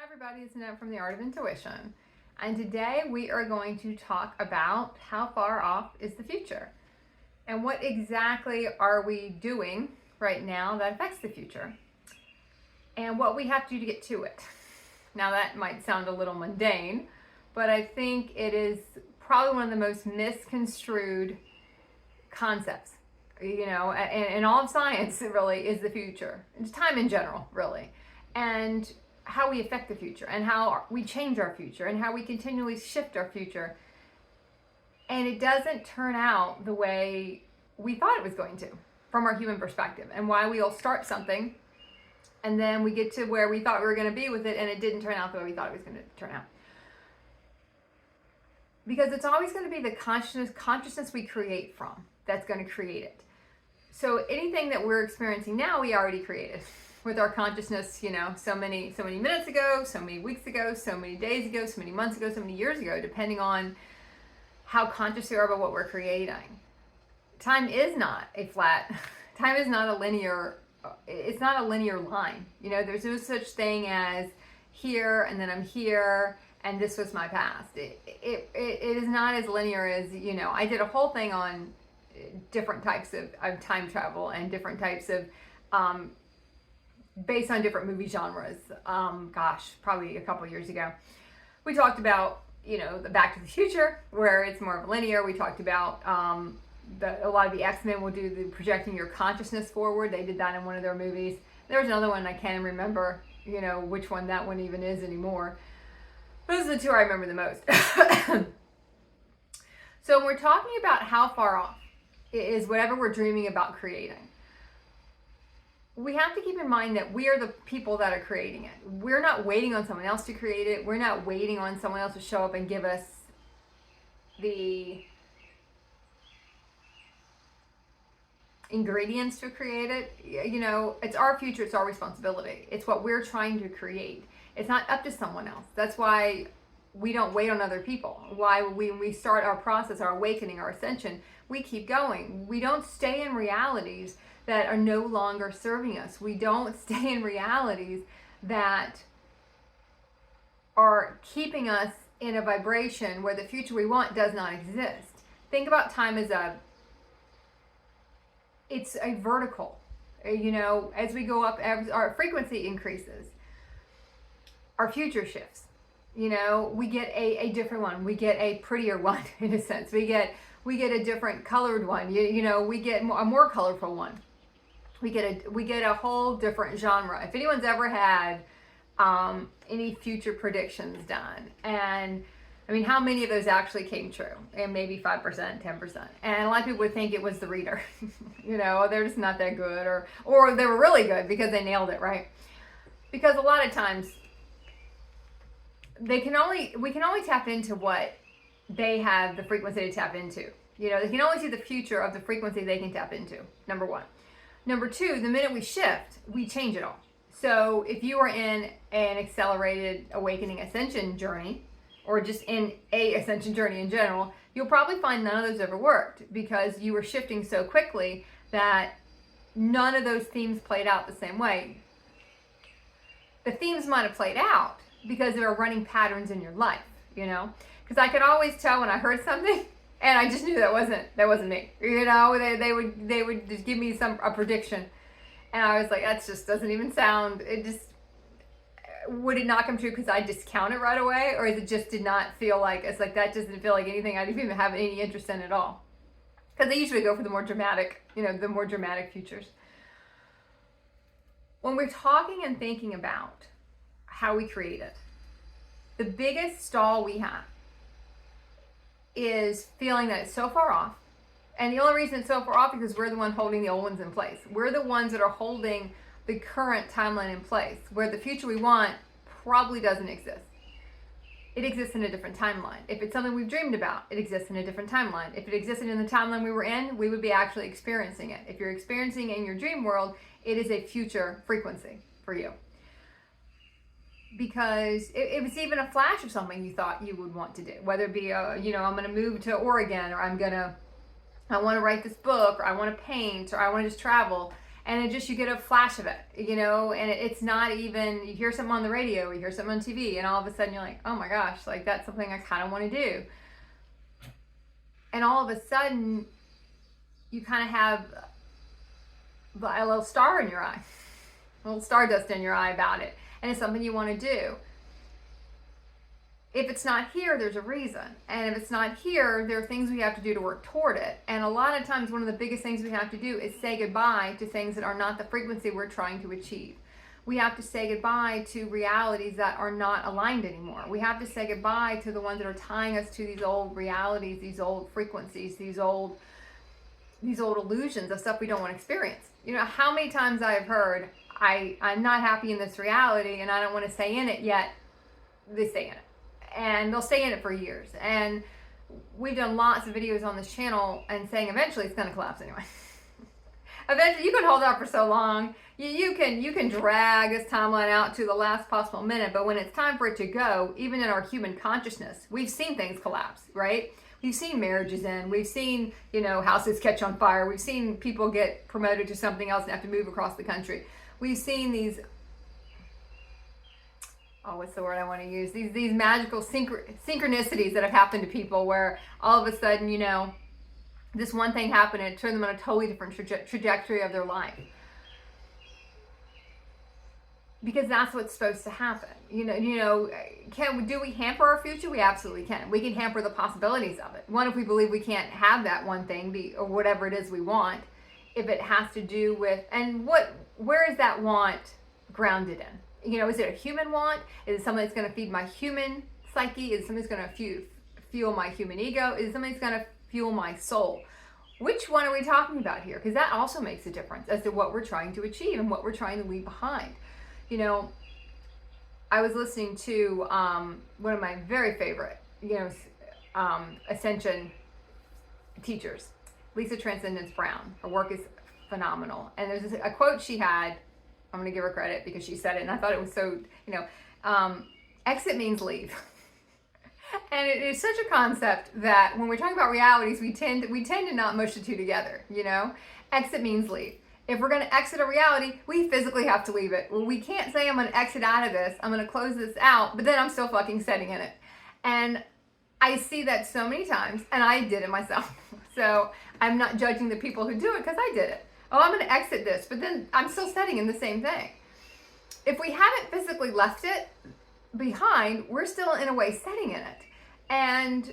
Everybody, it's Annette from The Art of Intuition, and today we are going to talk about how far off is the future and what exactly are we doing right now that affects the future and what we have to do to get to it. Now that might sound a little mundane, but I think it is probably one of the most misconstrued concepts, in all of science. It really is the future. It's time in general, really. And how we affect the future and how we change our future and how we continually shift our future. And it doesn't turn out the way we thought it was going to from our human perspective, and why we'll start something and then we get to where we thought we were going to be with it and it didn't turn out the way we thought it was going to turn out. Because it's always going to be the consciousness we create from that's going to create it. So anything that we're experiencing now, we already created with our consciousness, so many minutes ago, so many weeks ago, so many days ago, so many months ago, so many years ago, depending on how conscious we are about what we're creating. Time is not time is not a linear, it's not a linear line. There's no such thing as here and then I'm here and this was my past. It is not as linear as, I did a whole thing on different types of time travel and different types of, based on different movie genres. Probably a couple years ago. We talked about, the Back to the Future, where it's more of linear. We talked about a lot of the X-Men will do the projecting your consciousness forward. They did that in one of their movies. There was another one I can't even remember, which one that one even is anymore. Those are the two I remember the most. So when we're talking about how far off is whatever we're dreaming about creating, we have to keep in mind that we are the people that are creating it. We're not waiting on someone else to create it. We're not waiting on someone else to show up and give us the ingredients to create it. It's our future, it's our responsibility. It's what we're trying to create. It's not up to someone else. That's why we don't wait on other people. Why when we start our process, our awakening, our ascension, we keep going. We don't stay in realities that are no longer serving us. We don't stay in realities that are keeping us in a vibration where the future we want does not exist. Think about time as it's a vertical. As we go up, as our frequency increases, our future shifts. We get a different one. We get a prettier one, in a sense. We get a different colored one. We get a more colorful one. We get a whole different genre. If anyone's ever had any future predictions done, and how many of those actually came true? And maybe 5%, 10%. And a lot of people would think it was the reader. They're just not that good, or they were really good because they nailed it, right? Because a lot of times we can only tap into what they have the frequency to tap into. They can only see the future of the frequency they can tap into, number one. Number two, the minute we shift, we change it all. So if you are in an accelerated awakening ascension journey, or just in a ascension journey in general, you'll probably find none of those ever worked because you were shifting so quickly that none of those themes played out the same way. The themes might have played out because there are running patterns in your life, because I could always tell when I heard something and I just knew that wasn't me. They would just give me a prediction and I was like, that just doesn't even sound, would it not come true because I discount it right away, or is it just did not feel like, it's like that doesn't feel like anything I didn't even have any interest in at all? Because they usually go for the more dramatic, the more dramatic futures. When we're talking and thinking about how we create it, the biggest stall we have is feeling that it's so far off. And the only reason it's so far off is because we're the one holding the old ones in place. We're the ones that are holding the current timeline in place, where the future we want probably doesn't exist. It exists in a different timeline. If it's something we've dreamed about, it exists in a different timeline. If it existed in the timeline we were in, we would be actually experiencing it. If you're experiencing it in your dream world, it is a future frequency for you. Because it was even a flash of something you thought you would want to do, whether it be, I'm going to move to Oregon, or I want to write this book, or I want to paint, or I want to just travel. and you get a flash of it, and it's not even, you hear something on the radio, you hear something on TV, and all of a sudden you're like, oh my gosh, like that's something I kind of want to do. And all of a sudden you kind of have a little star in your eye, a little stardust in your eye about it, and it's something you want to do. If it's not here, there's a reason. And if it's not here, there are things we have to do to work toward it. And a lot of times, one of the biggest things we have to do is say goodbye to things that are not the frequency we're trying to achieve. We have to say goodbye to realities that are not aligned anymore. We have to say goodbye to the ones that are tying us to these old realities, these old frequencies, these old illusions of stuff we don't want to experience. How many times I've heard, I'm not happy in this reality and I don't want to stay in it, yet they stay in it. And they'll stay in it for years. And we've done lots of videos on this channel and saying eventually it's going to collapse anyway. Eventually, you can hold out for so long. You can drag this timeline out to the last possible minute, but when it's time for it to go, even in our human consciousness, we've seen things collapse, right? We've seen marriages end. We've seen, houses catch on fire. We've seen people get promoted to something else and have to move across the country. We've seen these, what's the word I want to use? These magical synchronicities that have happened to people where all of a sudden, this one thing happened and it turned them on a totally different trajectory of their life. Because that's what's supposed to happen. Do we hamper our future? We absolutely can. We can hamper the possibilities of it. One, if we believe we can't have that one thing or whatever it is we want, if it has to do with, and where is that want grounded in? Is it a human want? Is it something that's going to feed my human psyche? Is it something that's going to fuel my human ego? Is it something that's going to fuel my soul? Which one are we talking about here? Because that also makes a difference as to what we're trying to achieve and what we're trying to leave behind. I was listening to one of my very favorite, Ascension teachers, Lisa Transcendence Brown. Her work is phenomenal. And there's a quote she had. I'm going to give her credit because she said it, and I thought it was so, exit means leave. And it is such a concept that when we're talking about realities, we tend to not mush the two together, Exit means leave. If we're going to exit a reality, we physically have to leave it. Well, we can't say I'm going to exit out of this, I'm going to close this out, but then I'm still fucking sitting in it. And I see that so many times, and I did it myself. So I'm not judging the people who do it because I did it. Oh, I'm going to exit this, but then I'm still sitting in the same thing. If we haven't physically left it behind, we're still in a way sitting in it. And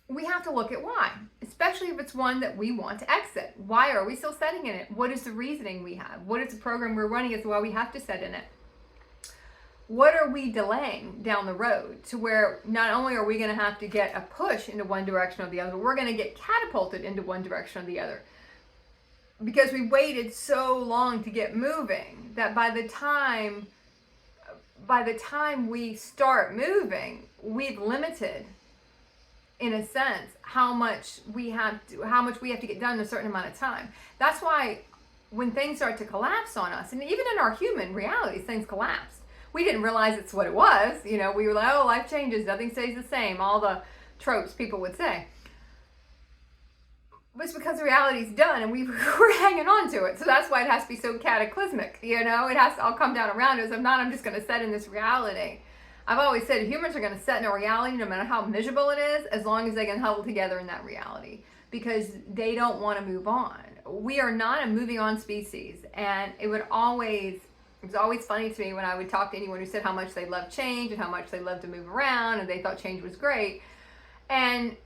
we have to look at why, especially if it's one that we want to exit. Why are we still sitting in it? What is the reasoning we have? What is the program we're running as to why we have to sit in it? What are we delaying down the road to where not only are we going to have to get a push into one direction or the other, but we're going to get catapulted into one direction or the other. Because we waited so long to get moving that by the time we start moving, we've limited, in a sense, how much we have to get done in a certain amount of time. That's why when things start to collapse on us, and even in our human realities, things collapse. We didn't realize it's what it was. We were like, oh, life changes, nothing stays the same. All the tropes people would say. But it's because the reality's done and we're hanging on to it. So that's why it has to be so cataclysmic. It has to all come down around us. If not, I'm just going to set in this reality. I've always said humans are going to set in a reality no matter how miserable it is, as long as they can huddle together in that reality, because they don't want to move on. We are not a moving on species. And it was always funny to me when I would talk to anyone who said how much they love change and how much they love to move around and they thought change was great. And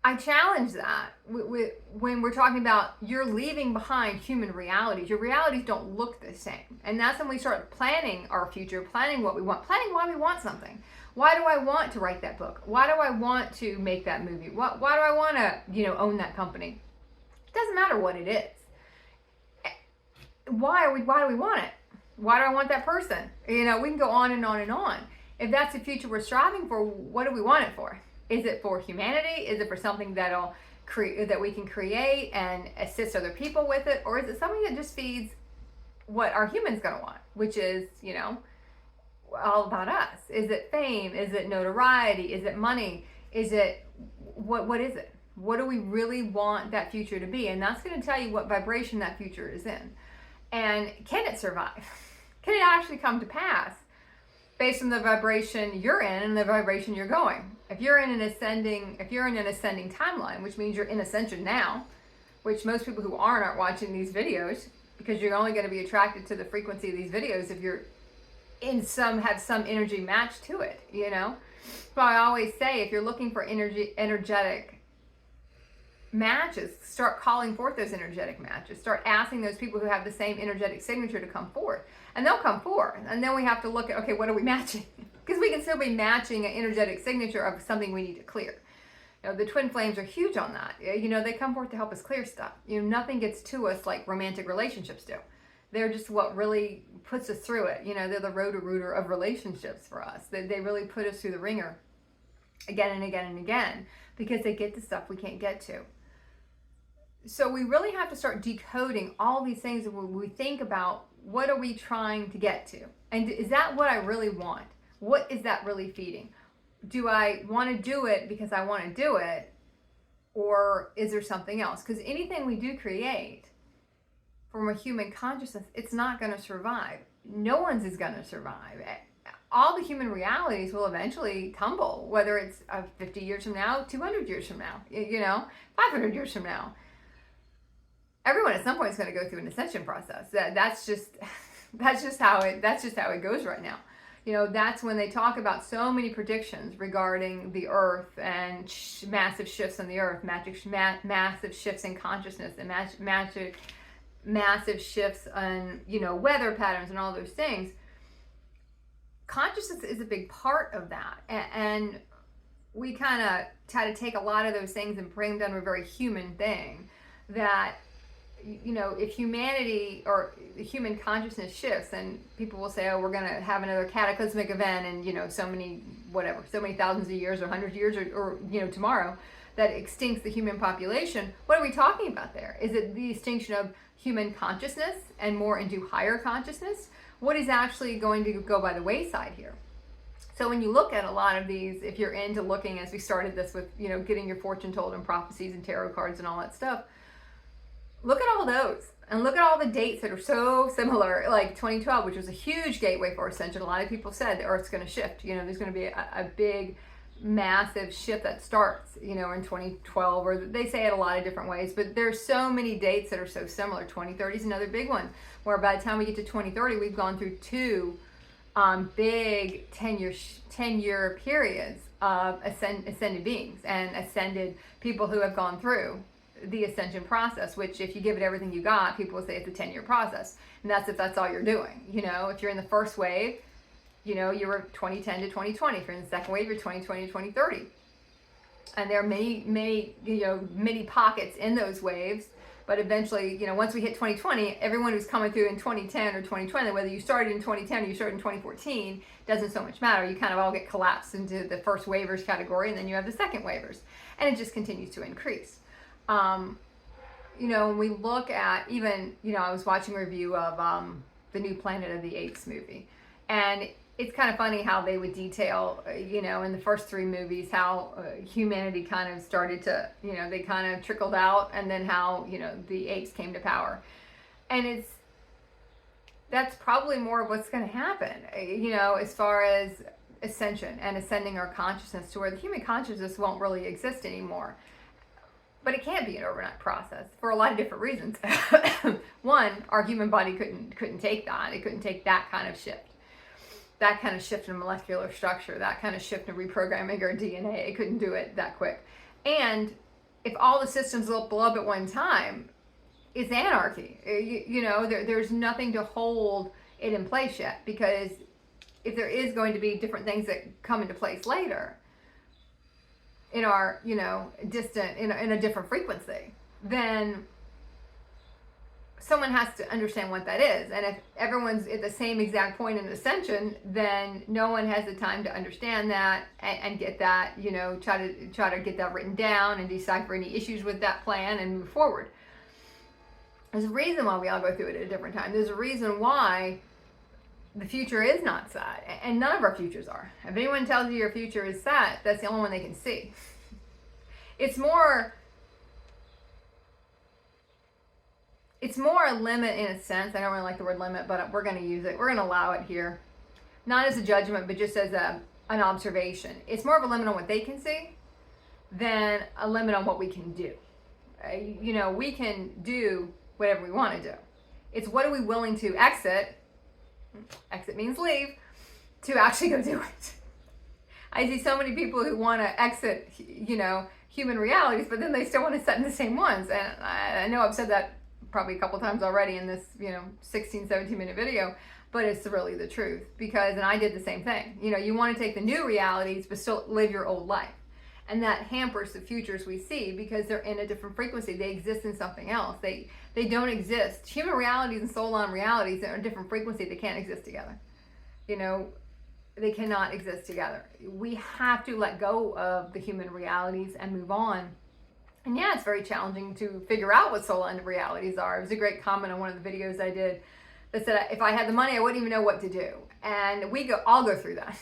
I challenge that when we're talking about you're leaving behind human realities. Your realities don't look the same. And that's when we start planning our future, planning what we want, planning why we want something. Why do I want to write that book? Why do I want to make that movie? Why do I want to, own that company? It doesn't matter what it is. Why do we want it? Why do I want that person? We can go on and on and on. If that's the future we're striving for, what do we want it for? Is it for humanity? Is it for something that we can create and assist other people with it? Or is it something that just feeds what our human's going to want, which is, all about us? Is it fame? Is it notoriety? Is it money? Is it, what is it? What do we really want that future to be? And that's going to tell you what vibration that future is in. And can it survive? Can it actually come to pass based on the vibration you're in and the vibration you're going? If you're in an ascending timeline, which means you're in ascension now, which most people who aren't watching these videos, because you're only going to be attracted to the frequency of these videos if you're have some energy match to it, you know? So I always say, if you're looking for energetic matches, start calling forth those energetic matches. Start asking those people who have the same energetic signature to come forth. And they'll come forth. And then we have to look at, okay, what are we matching? Because we can still be matching an energetic signature of something we need to clear. You know, the twin flames are huge on that. You know, they come forth to help us clear stuff. You know, nothing gets to us like romantic relationships do. They're just what really puts us through it. You know, they're the rotor-rooter of relationships for us. They really put us through the ringer again and again and again, because they get the stuff we can't get to. So we really have to start decoding all these things when we think about, what are we trying to get to? And is that what I really want? What is that really feeding? Do I want to do it because I want to do it? Or is there something else? Because anything we do create from a human consciousness, it's not going to survive. No one's is going to survive. All the human realities will eventually tumble, whether it's 50 years from now, 200 years from now, you know, 500 years from now. Everyone at some point is going to go through an ascension process. That's just how it goes right now. You know, that's when they talk about so many predictions regarding the earth and massive shifts in the earth, massive shifts in consciousness, and massive shifts on, you know, weather patterns and all those things. Consciousness is a big part of that. And we kind of try to take a lot of those things and bring them to a very human thing, that, you know, if humanity or human consciousness shifts, and people will say, oh, we're going to have another cataclysmic event in, you know, so many thousands of years or hundreds of years or you know, tomorrow, that extincts the human population. What are we talking about there? Is it the extinction of human consciousness and more into higher consciousness? What is actually going to go by the wayside here? So when you look at a lot of these, if you're into looking, as we started this with, you know, getting your fortune told and prophecies and tarot cards and all that stuff, look at all those and look at all the dates that are so similar, like 2012, which was a huge gateway for ascension. A lot of people said the Earth's going to shift. You know, there's going to be a big, massive shift that starts, you know, in 2012, or they say it a lot of different ways, but there's so many dates that are so similar. 2030 is another big one, where by the time we get to 2030, we've gone through two big 10-year periods of ascended beings and ascended people who have gone through the ascension process, which if you give it everything you got, people will say it's a 10-year process. And that's if that's all you're doing. You know, if you're in the first wave, you know, you're 2010 to 2020. If you're in the second wave, you're 2020 to 2030. And there are many pockets in those waves. But eventually, you know, once we hit 2020, everyone who's coming through in 2010 or 2020, whether you started in 2010 or you started in 2014, doesn't so much matter. You kind of all get collapsed into the first waivers category, and then you have the second waivers. And it just continues to increase. You know, when we look at even, you know, I was watching a review of the new Planet of the Apes movie. And it's kind of funny how they would detail, you know, in the first three movies, how humanity kind of started to, you know, they kind of trickled out, and then how, you know, the apes came to power. And that's probably more of what's going to happen, you know, as far as ascension and ascending our consciousness to where the human consciousness won't really exist anymore. But it can't be an overnight process for a lot of different reasons. One, our human body couldn't take that. It couldn't take that kind of shift. That kind of shift in molecular structure, that kind of shift in reprogramming our DNA. It couldn't do it that quick. And if all the systems blow up at one time, it's anarchy. You know, there's nothing to hold it in place yet, because if there is going to be different things that come into place later in our, you know, distant, in a different frequency, then someone has to understand what that is. And if everyone's at the same exact point in ascension, then no one has the time to understand that and get that, you know, try to get that written down and decipher any issues with that plan and move forward. There's a reason why we all go through it at a different time. There's a reason why the future is not set, and none of our futures are. If anyone tells you your future is set, that's the only one they can see. It's more it's more a limit in a sense. I don't really like the word limit, but we're going to use it. We're going to allow it here. Not as a judgment, but just as an observation. It's more of a limit on what they can see than a limit on what we can do. You know, we can do whatever we want to do. It's what are we willing to exit means leave, to actually go do it. I see so many people who want to exit, you know, human realities, but then they still want to sit in the same ones. And I know I've said that probably a couple times already in this, you know, 16, 17 minute video, but it's really the truth. Because, and I did the same thing. You know, you want to take the new realities, but still live your old life. And that hampers the futures we see because they're in a different frequency. They exist in something else. They don't exist. Human realities and soul-on realities are a different frequency. They can't exist together. You know, they cannot exist together. We have to let go of the human realities and move on. And yeah, it's very challenging to figure out what soul-on realities are. It was a great comment on one of the videos I did that said, if I had the money, I wouldn't even know what to do. And I'll go through that.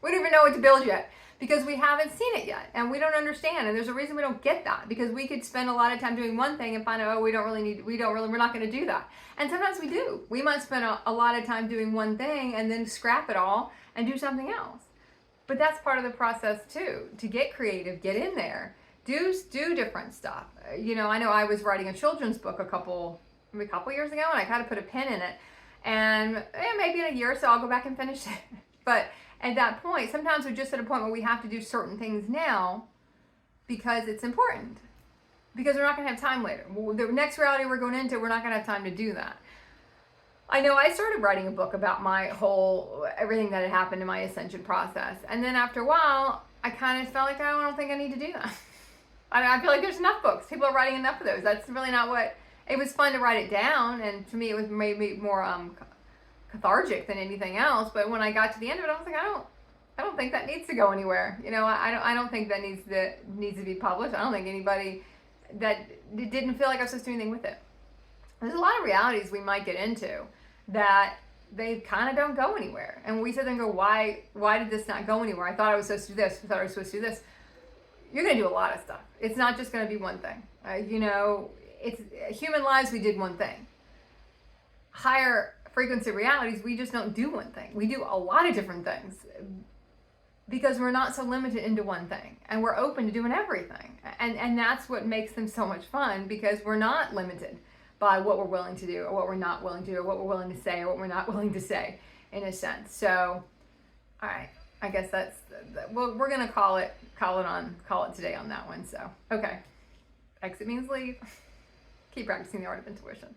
We don't even know what to build yet, because we haven't seen it yet and we don't understand. And there's a reason we don't get that, because we could spend a lot of time doing one thing and find out, oh, we're not going to do that. And sometimes we do. We might spend a lot of time doing one thing and then scrap it all and do something else. But that's part of the process too, to get creative, get in there, do different stuff. You know I was writing a children's book a couple years ago, and I kind of put a pin in it. And maybe in a year or so, I'll go back and finish it. But at that point, sometimes we're just at a point where we have to do certain things now because it's important. Because we're not going to have time later. The next reality we're going into, we're not going to have time to do that. I know I started writing a book about everything that had happened in my ascension process. And then after a while, I kind of felt like, I don't think I need to do that. I feel like there's enough books. People are writing enough of those. That's really not what, it was fun to write it down. And to me, it was maybe more cathartic than anything else. But when I got to the end of it, I was like, I don't think that needs to go anywhere. You know, I don't think that needs to be published. I don't think anybody that didn't feel like I was supposed to do anything with it. There's a lot of realities we might get into that they kind of don't go anywhere. And we sit there and go, why did this not go anywhere? I thought I was supposed to do this. I thought I was supposed to do this. You're going to do a lot of stuff. It's not just going to be one thing. You know, it's human lives. We did one thing. Higher frequency realities, we just don't do one thing. We do a lot of different things because we're not so limited into one thing, and we're open to doing everything. And that's what makes them so much fun, because we're not limited by what we're willing to do or what we're not willing to do or what we're willing to say or what we're not willing to say, in a sense. So, all right, I guess well, we're going to call it today on that one. So, okay. Exit means leave. Keep practicing the art of intuition.